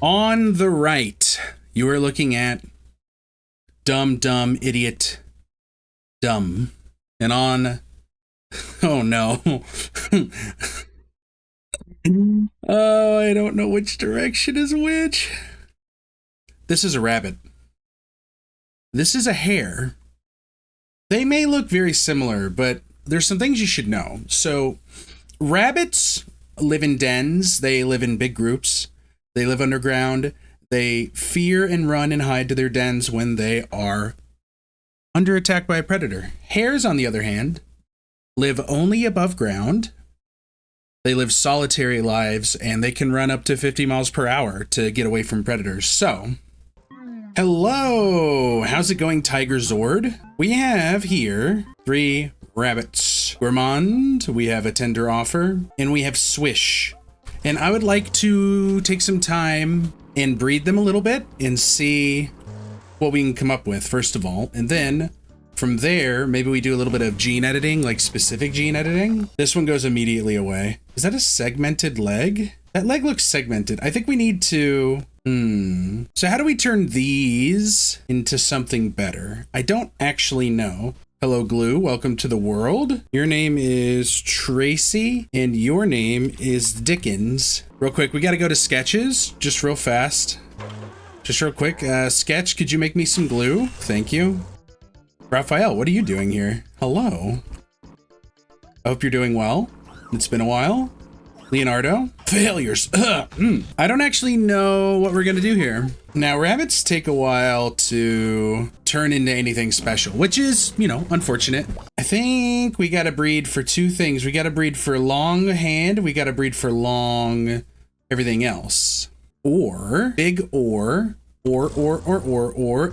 On the right, you are looking at dumb, idiot, dumb. And on, oh no. Oh, I don't know which direction is which. This is a rabbit. This is a hare. They may look very similar, but there's some things you should know. So, rabbits live in dens. They live in big groups. They live underground. They fear and run and hide to their dens when they are under attack by a predator. Hares, on the other hand, live only above ground. They live solitary lives, and they can run up to 50 miles per hour to get away from predators. So, hello! How's it going, Tiger Zord? We have here 3 rabbits. Gourmand, we have a tender offer, and we have Swish. And I would like to take some time and breed them a little bit and see what we can come up with, first of all. And then from there, maybe we do a little bit of gene editing, like specific gene editing. This one goes immediately away. Is that a segmented leg? That leg looks segmented. I think we need to... So how do we turn these into something better? I don't actually know. Hello, Glue. Welcome to the world. Your name is Tracy, and your name is Dickens. Real quick, we got to go to sketches, just real fast. Just real quick. Sketch, could you make me some glue? Thank you. Raphael, what are you doing here? Hello. I hope you're doing well. It's been a while. Leonardo, failures. I don't actually know what we're gonna do here. Now, rabbits take a while to turn into anything special, which is, you know, unfortunate. I think we gotta breed for 2 things. We gotta breed for long hand. We gotta breed for long everything else. Or big or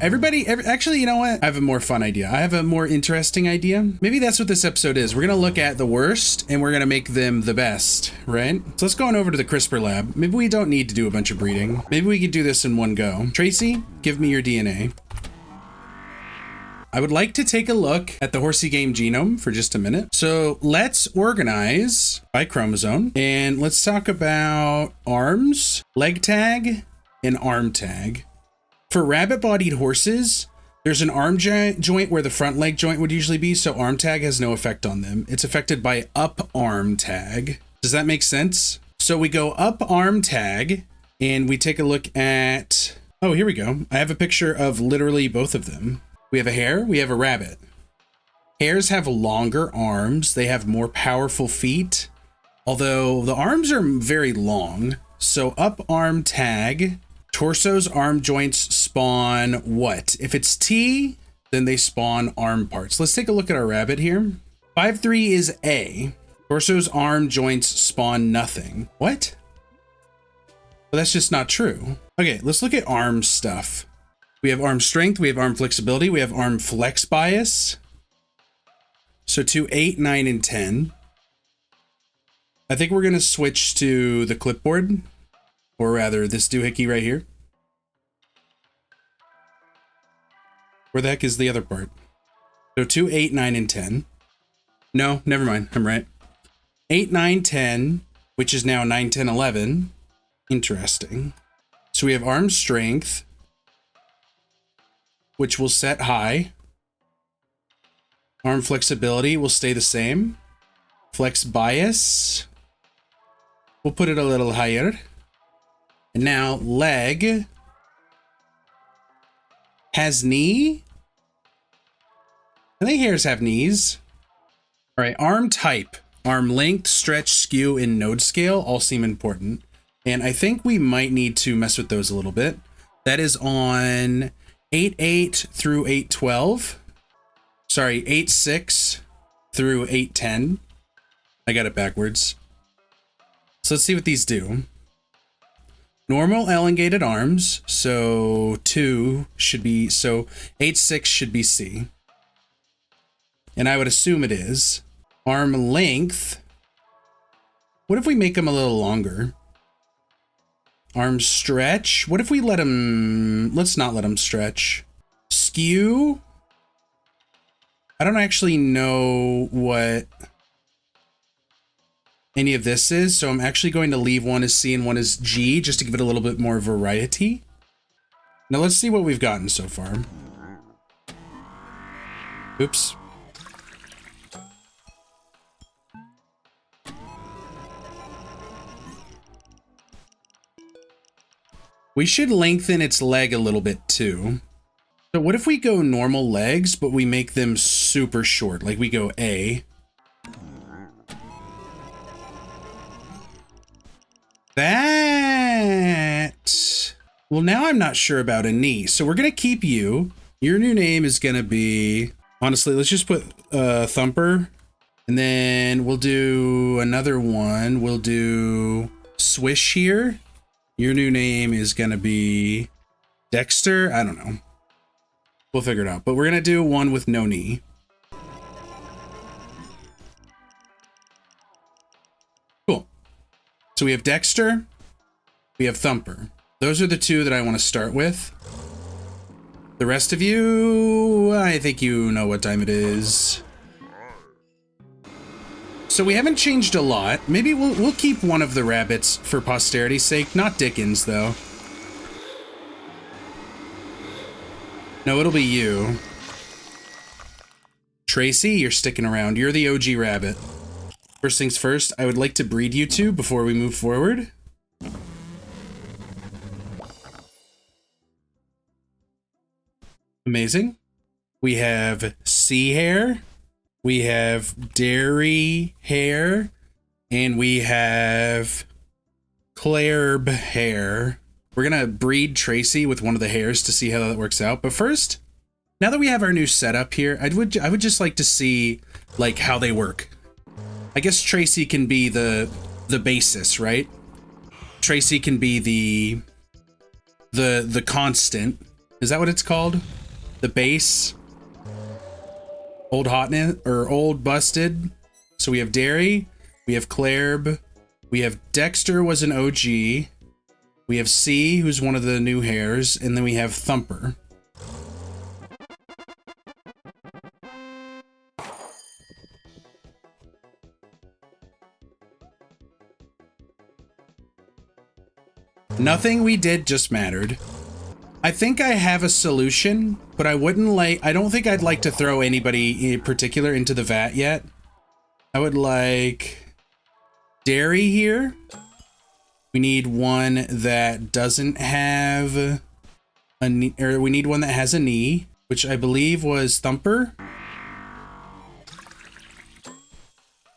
everybody actually, you know what? I have a more fun idea. I have a more interesting idea. Maybe that's what this episode is. We're gonna look at the worst and we're gonna make them the best, right? So let's go on over to the CRISPR lab. Maybe we don't need to do a bunch of breeding. Maybe we could do this in one go. Tracy, give me your DNA. I would like to take a look at the Horsey game genome for just a minute. So let's organize by chromosome and let's talk about arms, leg tag, and arm tag. For rabbit-bodied horses, there's an arm joint where the front leg joint would usually be, so arm tag has no effect on them. It's affected by up arm tag. Does that make sense? So we go up arm tag, and we take a look at... Oh, here we go. I have a picture of literally both of them. We have a hare, we have a rabbit. Hares have longer arms. They have more powerful feet, although the arms are very long. So up arm tag... Torso's arm joints spawn what? If it's T, then they spawn arm parts. Let's take a look at our rabbit here. 5-3 is A. Torso's arm joints spawn nothing. What? Well, that's just not true. Okay, let's look at arm stuff. We have arm strength, we have arm flexibility, we have arm flex bias. So 2, 8, 9, and 10. I think we're gonna switch to the clipboard. Or rather, this doohickey right here. Where the heck is the other part? So 2, 8, 9, and 10. No, never mind. I'm right. 8, 9, 10, which is now 9, 10, 11. Interesting. So we have arm strength, which will set high. Arm flexibility will stay the same. Flex bias, we'll put it a little higher. And now leg has knee. I think hares have knees. All right, arm type, arm length, stretch, skew, and node scale all seem important. And I think we might need to mess with those a little bit. That is on 8-8 through 8-12. Sorry, 8-6 through 8-10. I got it backwards. So let's see what these do. Normal elongated arms, so 2 should be, so 8-6 should be C. And I would assume it is. Arm length. What if we make them a little longer? Arm stretch. What if we let them, let's not let them stretch. Skew. I don't actually know what any of this is. So I'm actually going to leave one as C and one as G just to give it a little bit more variety. Now let's see what we've gotten so far. Oops. We should lengthen its leg a little bit too. So what if we go normal legs, but we make them super short? Like we go A. That... Well, now I'm not sure about a knee. So we're going to keep you. Your new name is going to be... Honestly, let's just put Thumper. And then we'll do another one. We'll do Swish here. Your new name is going to be Dexter. I don't know. We'll figure it out. But we're going to do one with no knee. Cool. So we have Dexter. We have Thumper. Those are the two that I want to start with. The rest of you, I think you know what time it is. So we haven't changed a lot. Maybe we'll keep one of the rabbits for posterity's sake. Not Dickens, though. No, it'll be you. Tracy, you're sticking around. You're the OG rabbit. First things first, I would like to breed you two before we move forward. Amazing. We have sea hair. We have dairy hair. And we have Clarb hair. We're going to breed Tracy with one of the hairs to see how that works out. But first, now that we have our new setup here, I would just like to see like how they work. I guess Tracy can be the basis, right? Tracy can be the constant. Is that what it's called? The base. Old hotness or old busted. So we have dairy, we have Clarb, we have Dexter was an OG, we have C, who's one of the new hairs, and then we have Thumper. Nothing we did just mattered. I think I have a solution, but I don't think I'd like to throw anybody in particular into the vat yet. I would like dairy here. We need one that doesn't have a knee, or we need one that has a knee, which I believe was Thumper.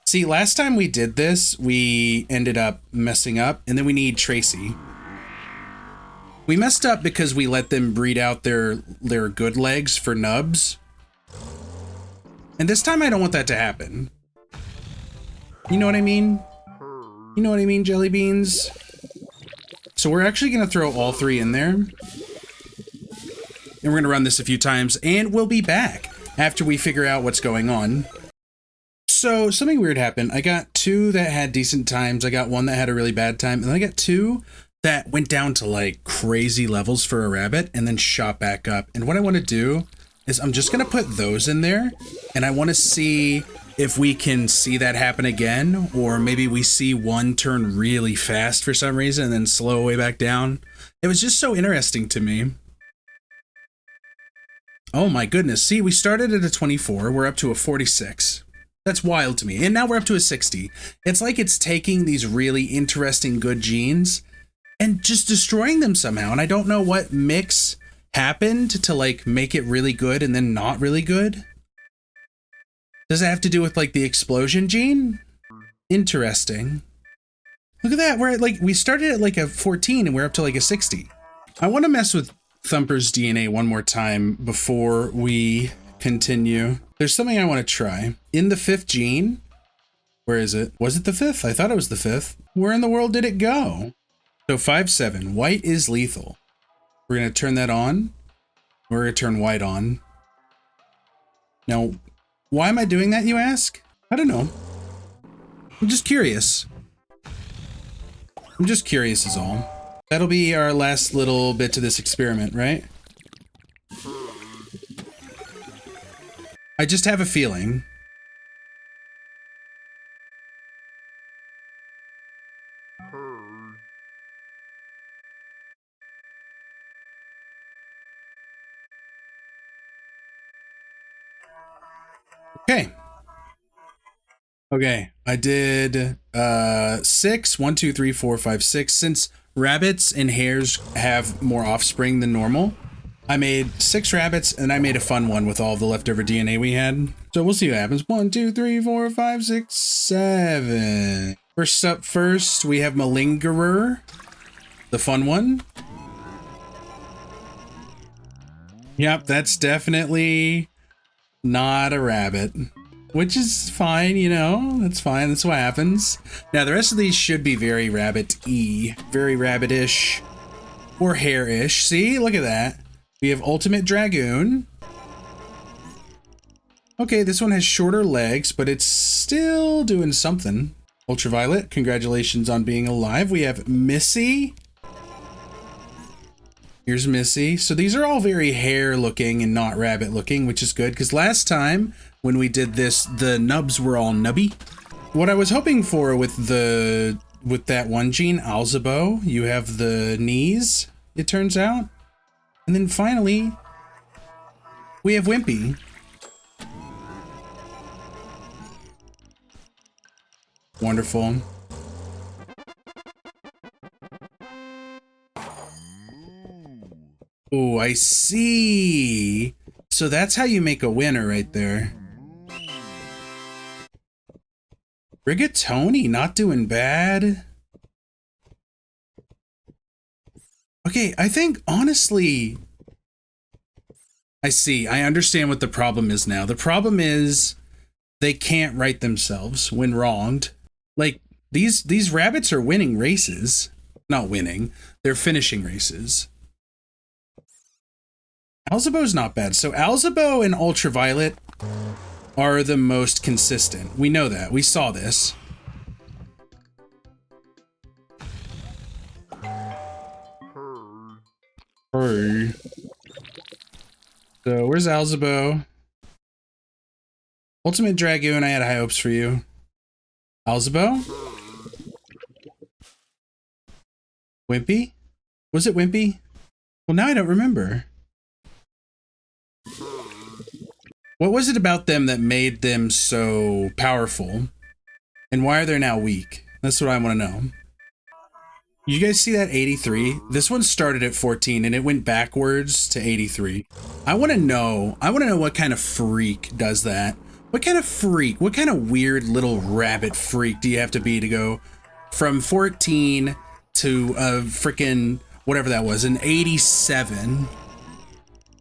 See, last time we did this, we ended up messing up, and then we need Tracy. We messed up because we let them breed out their good legs for nubs. And this time I don't want that to happen. You know what I mean? You know what I mean, jelly beans? So we're actually going to throw all three in there. And we're going to run this a few times, and we'll be back after we figure out what's going on. So something weird happened. I got two that had decent times. I got one that had a really bad time. And then I got two that went down to like crazy levels for a rabbit and then shot back up. And what I want to do is I'm just going to put those in there, and I want to see if we can see that happen again, or maybe we see one turn really fast for some reason and then slow way back down. It was just so interesting to me. Oh my goodness. See, we started at a 24. We're up to a 46. That's wild to me. And now we're up to a 60. It's like it's taking these really interesting good genes and just destroying them somehow. And I don't know what mix happened to like make it really good and then not really good. Does it have to do with like the explosion gene? Interesting. Look at that. We're at like, we started at like a 14 and we're up to like a 60. I want to mess with Thumper's DNA one more time before we continue. There's something I want to try. In the 5th gene, where is it? Was it the 5th? I thought it was the 5th. Where in the world did it go? So 5-7, white is lethal. We're going to turn that on. We're going to turn white on. Now, why am I doing that, you ask? I don't know. I'm just curious. I'm just curious is all. That'll be our last little bit to this experiment, right? I just have a feeling. Okay. Okay, I did 6. 1, 2, 3, 4, 5, 6. Since rabbits and hares have more offspring than normal, I made 6 rabbits and I made a fun one with all the leftover DNA we had. So we'll see what happens. 1, 2, 3, 4, 5, 6, 7. First up first, we have Malingerer, the fun one. Yep, that's definitely not a rabbit. Which is fine, you know, that's fine, that's what happens. Now, the rest of these should be very rabbit-y, very rabbit-ish, or hare-ish. See, look at that. We have Ultimate Dragoon. Okay, this one has shorter legs, but it's still doing something. Ultraviolet, congratulations on being alive. We have Missy. Here's Missy. So these are all very hare-looking and not rabbit-looking, which is good, because last time, when we did this, the nubs were all nubby. What I was hoping for with that one gene, Alzabo, you have the knees, it turns out. And then finally, we have Wimpy. Wonderful. Oh, I see. So that's how you make a winner right there. Rigatoni, not doing bad. Okay, I think, honestly, I see. I understand what the problem is now. The problem is they can't right themselves when wronged. Like, these rabbits are winning races. Not winning. They're finishing races. Alzabo's not bad. So Alzabo and Ultraviolet are the most consistent. We know that. We saw this. Hey. So where's Alzabo? Ultimate Dragoon, I had high hopes for you. Alzabo? Wimpy? Was it Wimpy? Well, now I don't remember. What was it about them that made them so powerful? And why are they now weak? That's what I want to know. You guys see that 83? This one started at 14 and it went backwards to 83. I want to know what kind of freak does that. What kind of freak, what kind of weird little rabbit freak do you have to be to go from 14 to a freaking, whatever that was, an 87?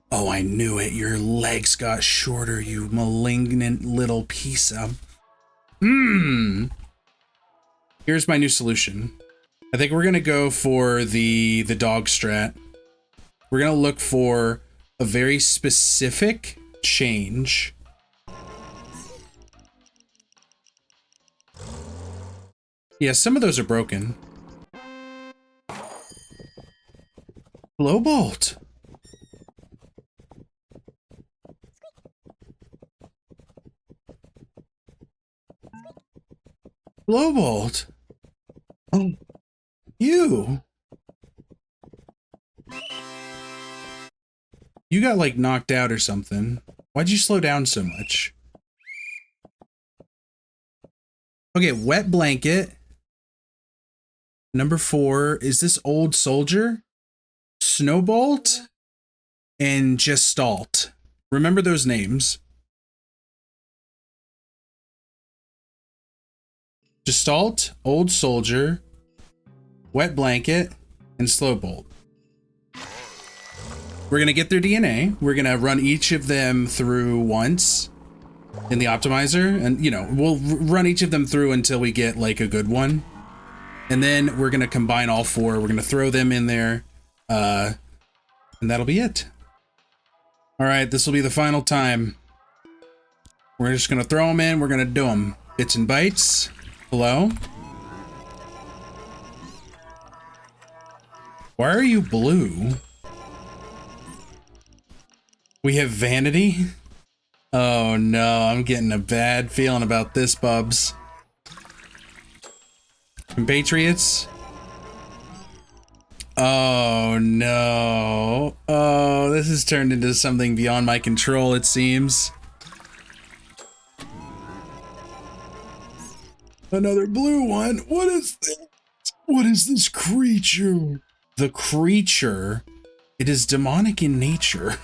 Oh, I knew it. Your legs got shorter, you malignant little piece of... Here's my new solution. I think we're going to go for the dog strat. We're going to look for a very specific change. Yeah, some of those are broken. Blowbolt. Blowbolt. Oh, you got like knocked out or something. Why'd you slow down so much? Okay, Wet Blanket. Number 4, is this Old Soldier? Snowbolt and Gestalt. Remember those names. Gestalt, Old Soldier, Wet Blanket, and Slowbolt. We're going to get their DNA. We're going to run each of them through once in the optimizer. And, you know, we'll run each of them through until we get, like, a good one. And then we're going to combine all 4. We're going to throw them in there. And that'll be it. All right, this will be the final time. We're just going to throw them in. We're going to do them. Bits and Bytes. Hello? Why are you blue? We have Vanity? Oh no, I'm getting a bad feeling about this, Bubs. Compatriots. Oh no. Oh, this has turned into something beyond my control, it seems. Another blue one. What is this? What is this creature? The creature. It is demonic in nature.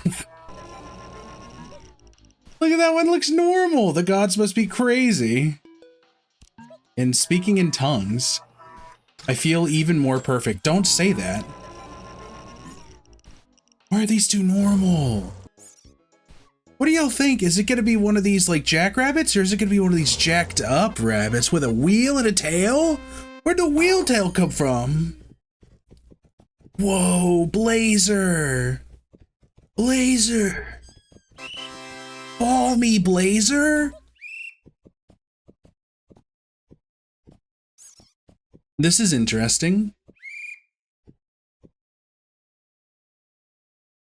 Look at that one, looks normal. The gods must be crazy. And speaking in tongues. I feel even more perfect. Don't say that. Why are these two normal? What do y'all think? Is it gonna be one of these like jackrabbits, or is it gonna be one of these jacked up rabbits with a wheel and a tail? Where'd the wheel tail come from? Whoa, Blazer. Blazer. Ball me, Blazer. This is interesting.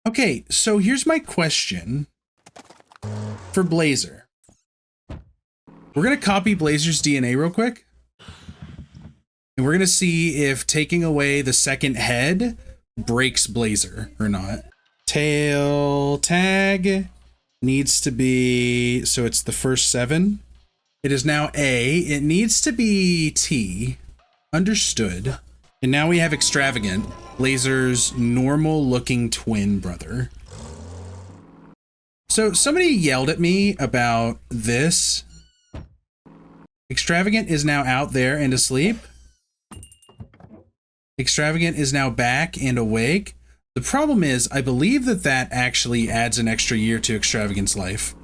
Okay, so here's my question for Blazer. We're gonna copy Blazer's DNA real quick. And we're gonna see if taking away the second head breaks Blazer or not. Tail tag needs to be, so it's the first 7. It is now A. It needs to be T. Understood. And now we have Extravagant, Blazer's normal looking twin brother. So somebody yelled at me about this. Extravagant is now out there and asleep. Extravagant is now back and awake. The problem is, I believe that that actually adds an extra year to Extravagant's life.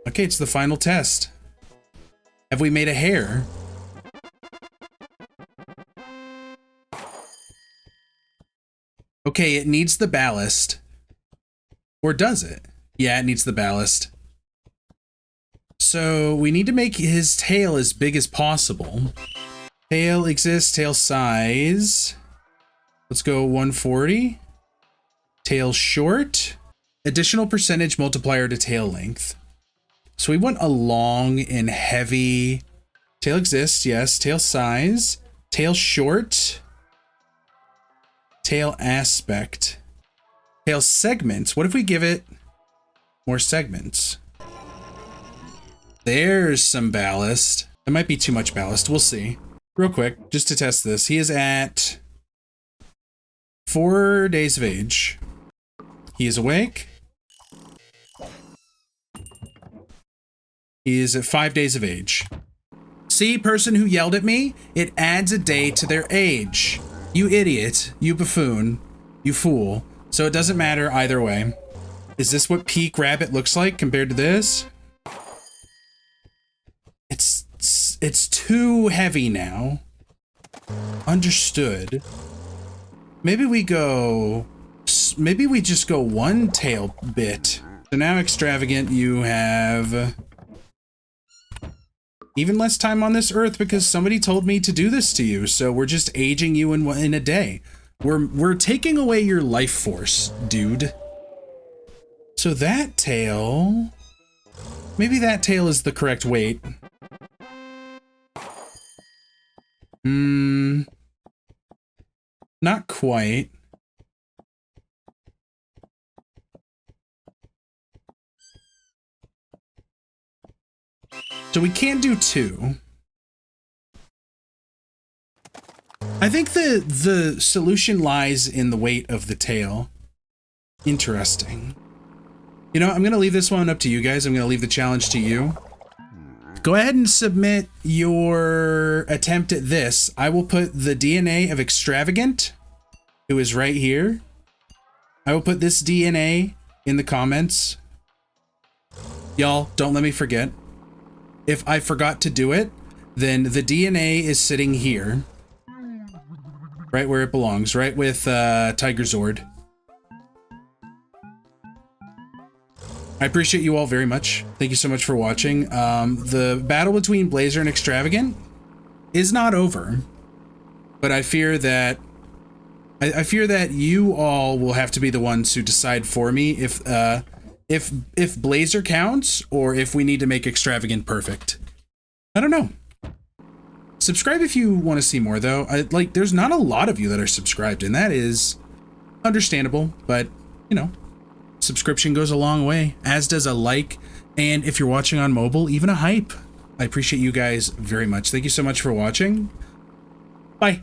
Okay, it's the final test. Have we made a hair? Okay, it needs the ballast. Or does it? Yeah, it needs the ballast. So we need to make his tail as big as possible. Tail exists, tail size. Let's go 140. Tail short. Additional percentage multiplier to tail length. So we want a long and heavy. Tail exists, yes. Tail size. Tail short. Tail aspect. Tail segments. What if we give it more segments? There's some ballast. It might be too much ballast. We'll see. Real quick, just to test this. He is at 4 days of age. He is awake. He is at 5 days of age. See, person who yelled at me? It adds a day to their age. You idiot. You buffoon. You fool. So it doesn't matter either way. Is this what peak rabbit looks like compared to this? It's too heavy now. Understood. Maybe we just go one tail bit. So now Extravagant, you have even less time on this earth because somebody told me to do this to you. So we're just aging you in a day. We're taking away your life force, dude. So that tail, maybe that tail is the correct weight. Not quite. So we can't do 2. I think the solution lies in the weight of the tail. Interesting. You know, I'm going to leave this one up to you guys. I'm going to leave the challenge to you. Go ahead and submit your attempt at this. I will put the DNA of Extravagant, who is right here. I will put this DNA in the comments. Y'all, don't let me forget. If I forgot to do it, then the DNA is sitting here. Right where it belongs, right with Tiger Zord. I appreciate you all very much. Thank you so much for watching. The battle between Blazer and Extravagant is not over, but I fear that you all will have to be the ones who decide for me if Blazer counts or if we need to make Extravagant perfect. I don't know. Subscribe if you want to see more, though. There's not a lot of you that are subscribed, and that is understandable, but, you know, subscription goes a long way, as does a like, and if you're watching on mobile, even a hype. I appreciate you guys very much. Thank you so much for watching. Bye.